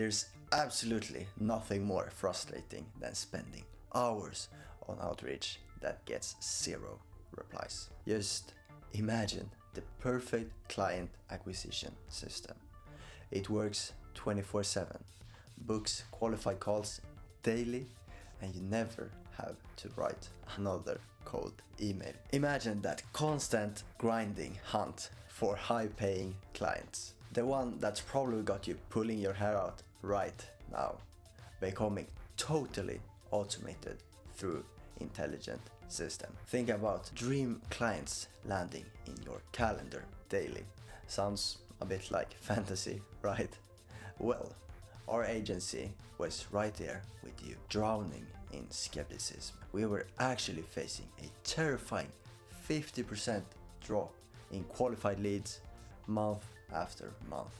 There's absolutely nothing more frustrating than spending hours on outreach that gets zero replies. Just imagine the perfect client acquisition system. It works 24/7, books qualified calls daily, and you never have to write another cold email. Imagine that constant grinding hunt for high-paying clients. The one that's probably got you pulling your hair out right now, becoming totally automated through intelligent system. Think about dream clients landing in your calendar daily. Sounds a bit like fantasy, right? Well, our agency was right there with you, drowning in skepticism. We were actually facing a terrifying 50% drop in qualified leads month after month,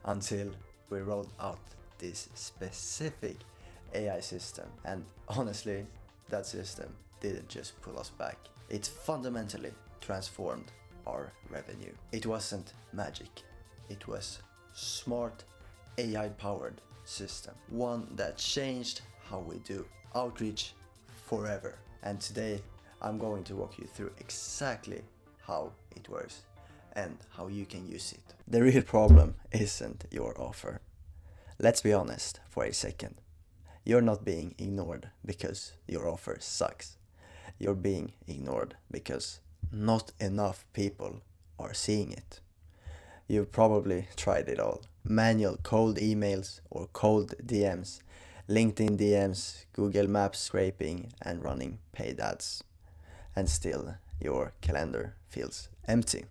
until we rolled out this specific AI system. And honestly, that system didn't just pull us back, it fundamentally transformed our revenue. It wasn't magic, it was smart AI-powered system, one that changed how we do outreach forever. And today I'm going to walk you through exactly how it works and how you can use it. The real problem isn't your offer. Let's be honest for a second. You're not being ignored because your offer sucks. You're being ignored because not enough people are seeing it. You've probably tried it all. Manual cold emails or cold DMs, LinkedIn DMs, Google Maps scraping, and running paid ads. And still, your calendar feels empty.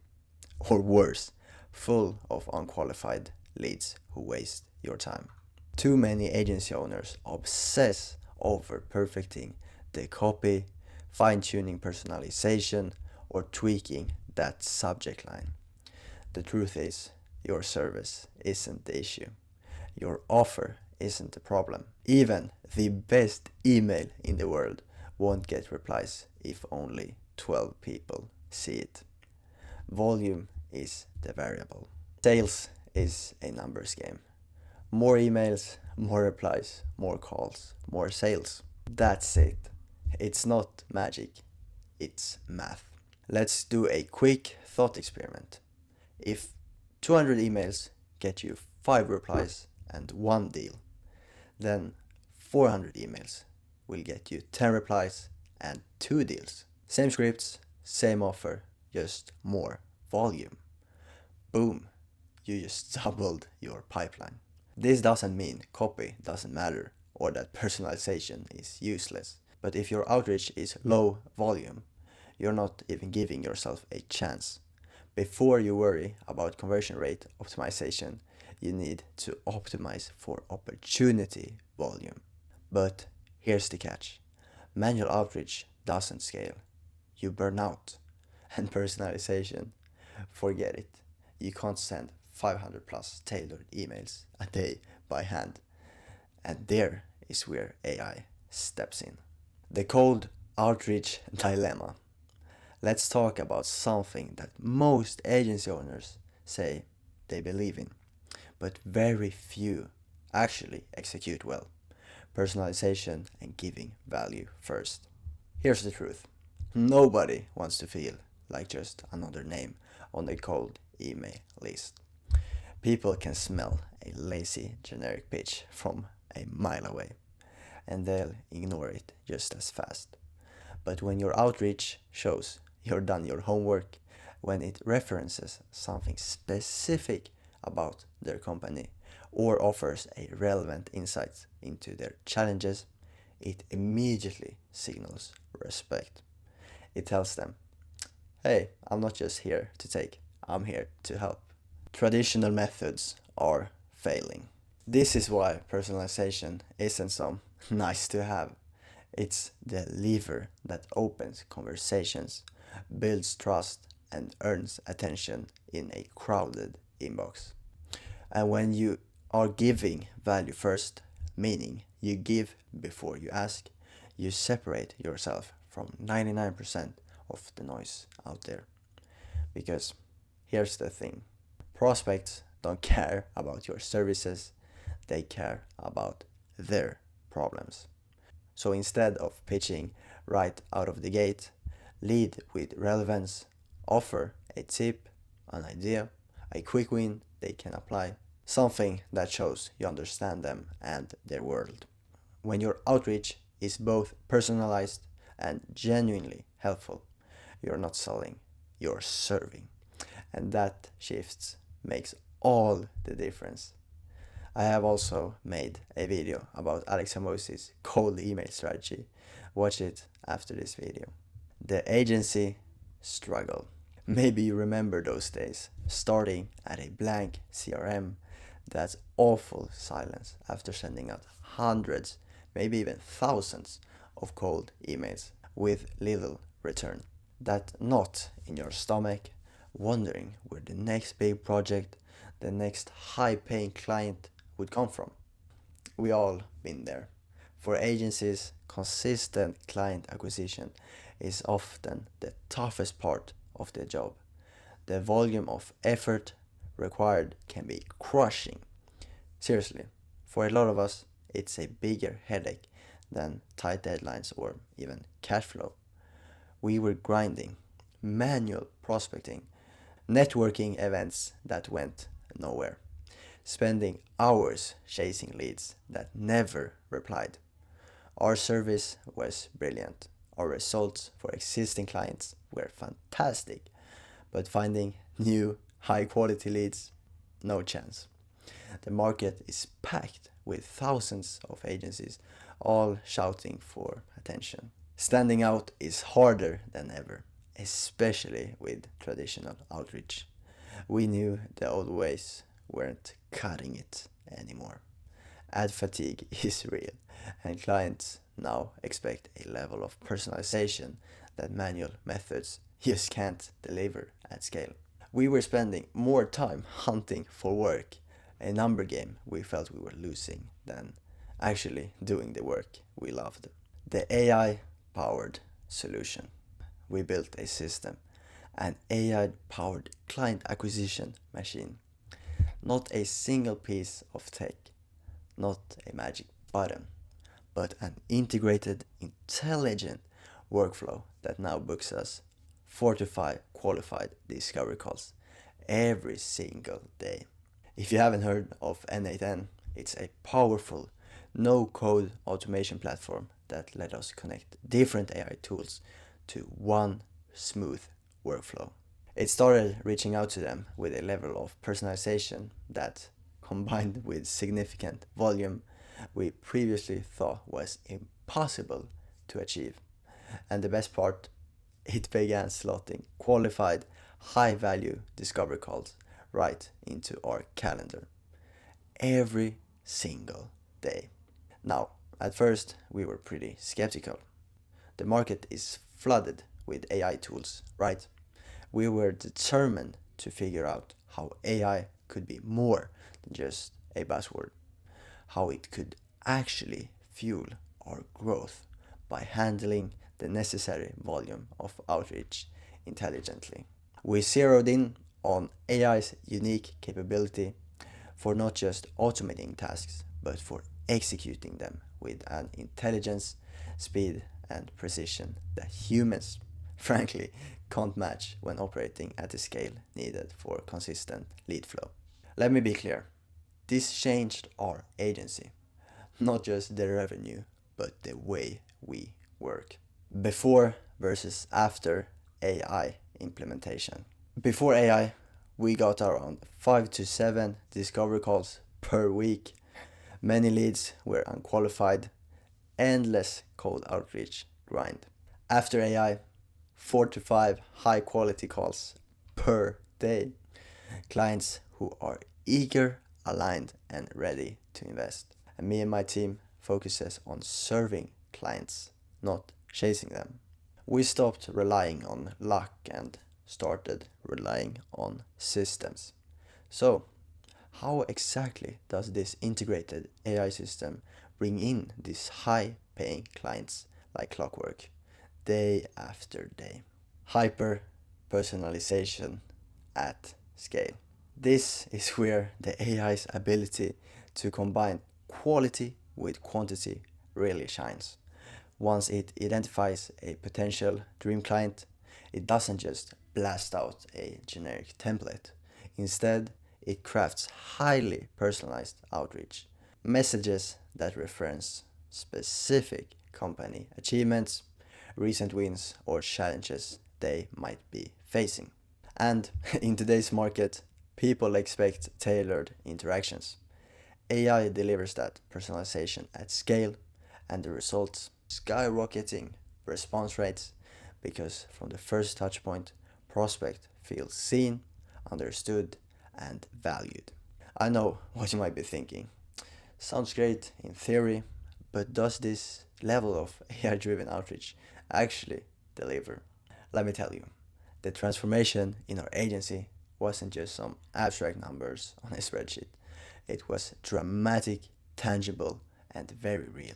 Or worse, full of unqualified leads who waste your time. Too many agency owners obsess over perfecting the copy, fine-tuning personalization, or tweaking that subject line. The truth is, your service isn't the issue. Your offer isn't the problem. Even the best email in the world won't get replies if only 12 people see it. Volume is the variable. Sales is a numbers game. More emails, more replies, more calls, more sales. That's it. It's not magic, it's math. Let's do a quick thought experiment. If 200 emails get you 5 replies and 1 deal, then 400 emails will get you 10 replies and 2 deals. Same scripts, same offer, just more volume. Boom, you just doubled your pipeline. This doesn't mean copy doesn't matter or that personalization is useless. But if your outreach is low volume, you're not even giving yourself a chance. Before you worry about conversion rate optimization, you need to optimize for opportunity volume. But here's the catch. Manual outreach doesn't scale. You burn out. And personalization, forget it. You can't send 500 plus tailored emails a day by hand. And there is where AI steps in. The cold outreach dilemma. Let's talk about something that most agency owners say they believe in, but very few actually execute well. Personalization and giving value first. Here's the truth. Nobody wants to feel like just another name on the cold email list. People can smell a lazy generic pitch from a mile away, and they'll ignore it just as fast. But when your outreach shows you've done your homework, when it references something specific about their company or offers a relevant insight into their challenges, it immediately signals respect. It tells them, hey, I'm not just here to take, I'm here to help. Traditional methods are failing. This is why personalization isn't some nice to have. It's the lever that opens conversations, builds trust, and earns attention in a crowded inbox. And when you are giving value first, meaning you give before you ask, you separate yourself from 99% of the noise out there. Because here's the thing. Prospects don't care about your services, they care about their problems. So instead of pitching right out of the gate, lead with relevance, offer a tip, an idea, a quick win they can apply, something that shows you understand them and their world. When your outreach is both personalized and genuinely helpful, you're not selling, you're serving. And that shift makes all the difference. I have also made a video about Alex Hamosi's cold email strategy. Watch it after this video. The agency struggle. Maybe you remember those days, starting at a blank CRM, that awful silence after sending out hundreds, maybe even thousands of cold emails with little return. That knot in your stomach, wondering where the next big project, the next high-paying client would come from. We all been there. For agencies, consistent client acquisition is often the toughest part of the job. The volume of effort required can be crushing. Seriously, for a lot of us, it's a bigger headache than tight deadlines or even cash flow. We were grinding, manual prospecting, networking events that went nowhere, spending hours chasing leads that never replied. Our service was brilliant. Our results for existing clients were fantastic, but finding new high quality leads, no chance. The market is packed with thousands of agencies, all shouting for attention. Standing out is harder than ever, especially with traditional outreach. We knew the old ways weren't cutting it anymore. Ad fatigue is real, and clients now expect a level of personalization that manual methods just can't deliver at scale. We were spending more time hunting for work, a number game we felt we were losing, than actually doing the work we loved. The AI powered solution. We built a system, an AI powered client acquisition machine. Not a single piece of tech, not a magic button, but an integrated, intelligent workflow that now books us 45 qualified discovery calls every single day. If you haven't heard of N8N, it's a powerful no-code automation platform that let us connect different AI tools to one smooth workflow. It started reaching out to them with a level of personalization that, combined with significant volume, we previously thought was impossible to achieve. And the best part, it began slotting qualified, high-value discovery calls right into our calendar every single day. Now, at first, we were pretty skeptical. The market is flooded with AI tools, right? We were determined to figure out how AI could be more than just a buzzword, how it could actually fuel our growth by handling the necessary volume of outreach intelligently. We zeroed in on AI's unique capability for not just automating tasks, but for executing them with an intelligence, speed, and precision that humans, frankly, can't match when operating at the scale needed for consistent lead flow. Let me be clear. This changed our agency, not just the revenue, but the way we work. Before versus after AI implementation. Before AI, we got around 5 to 7 discovery calls per week. Many leads were unqualified, endless cold outreach grind. After AI, 4 to 5 high quality calls per day. Clients who are eager, aligned, and ready to invest. And me and my team focuses on serving clients, not chasing them. We stopped relying on luck and started relying on systems. So, how exactly does this integrated AI system bring in these high-paying clients like clockwork, day after day? Hyper personalization at scale. This is where the AI's ability to combine quality with quantity really shines. Once it identifies a potential dream client, it doesn't just blast out a generic template. Instead, it crafts highly personalized outreach, messages that reference specific company achievements, recent wins, or challenges they might be facing. And in today's market, people expect tailored interactions. AI delivers that personalization at scale, and the results skyrocketing response rates because from the first touchpoint, prospect feels seen, understood, and valued. I know what you might be thinking. Sounds great in theory, but does this level of AI driven outreach actually deliver? Let me tell you, the transformation in our agency wasn't just some abstract numbers on a spreadsheet. It was dramatic, tangible, and very real.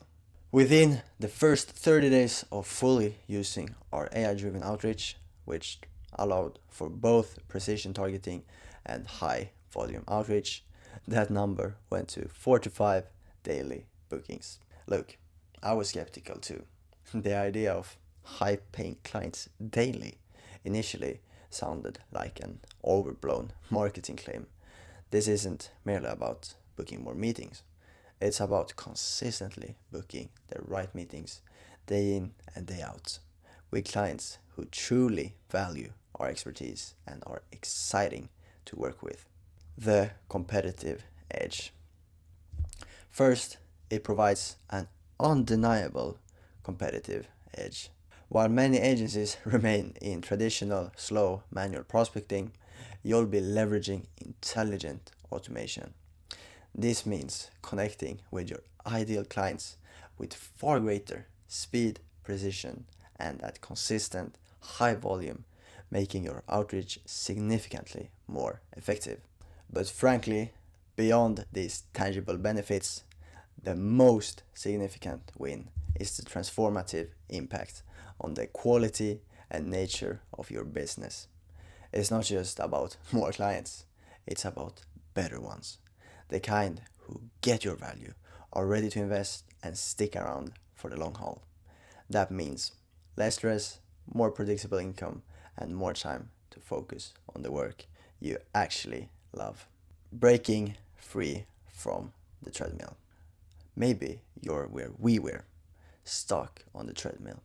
Within the first 30 days of fully using our AI driven outreach, which allowed for both precision targeting and high volume outreach, that number went to 45 daily bookings. Look, I was skeptical too. The idea of high paying clients daily initially sounded like an overblown marketing claim. This isn't merely about booking more meetings. It's about consistently booking the right meetings day in and day out with clients who truly value our expertise and are exciting to work with. The competitive edge. First, it provides an undeniable competitive edge. While many agencies remain in traditional, slow manual prospecting, you'll be leveraging intelligent automation. This means connecting with your ideal clients with far greater speed, precision, and at consistent, high volume, making your outreach significantly more effective. But frankly, beyond these tangible benefits, the most significant win is the transformative impact on the quality and nature of your business. It's not just about more clients, it's about better ones. The kind who get your value, are ready to invest, and stick around for the long haul. That means less stress, more predictable income, and more time to focus on the work you actually love. Breaking free from the treadmill. Maybe you're where we were, stuck on the treadmill,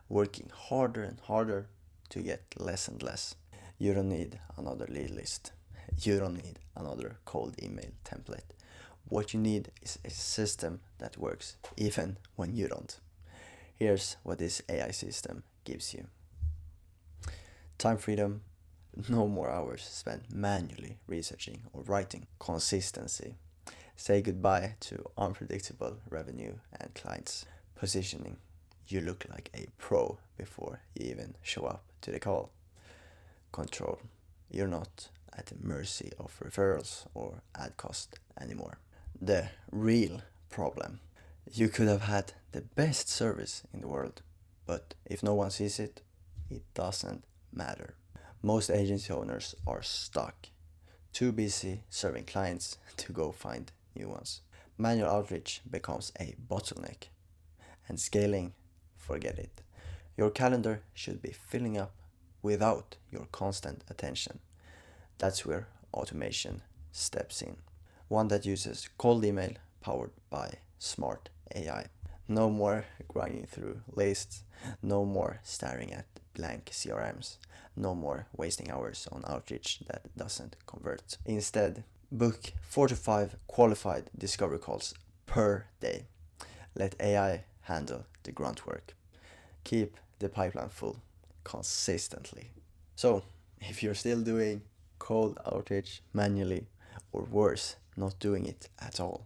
working harder and harder to get less and less. You don't need another lead list. You don't need another cold email template. What you need is a system that works even when you don't. Here's what this AI system gives you. Time freedom, no more hours spent manually researching or writing. Consistency, say goodbye to unpredictable revenue and clients. Positioning, you look like a pro before you even show up to the call. Control, you're not at the mercy of referrals or ad cost anymore. The real problem, you could have had the best service in the world, but if no one sees it, it doesn't matter. Most agency owners are stuck, too busy serving clients to go find new ones. Manual outreach becomes a bottleneck, and scaling, forget it. Your calendar should be filling up without your constant attention. That's where automation steps in. One that uses cold email powered by smart AI. No more grinding through lists, no more staring at blank CRMs, no more wasting hours on outreach that doesn't convert. Instead, book 4 to 5 qualified discovery calls per day. Let AI handle the grunt work. Keep the pipeline full consistently. So, if you're still doing cold outreach manually, or worse, not doing it at all,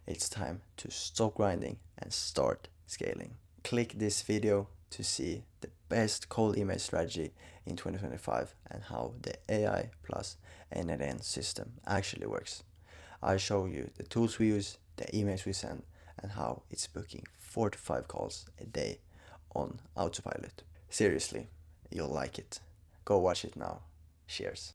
it's time to stop grinding and start scaling. Click this video to see the best cold email strategy in 2025 and how the AI plus NLN system actually works. I'll show you the tools we use, the emails we send, and how it's booking 4 to 5 calls a day on autopilot. Seriously, you'll like it. Go watch it now. Cheers.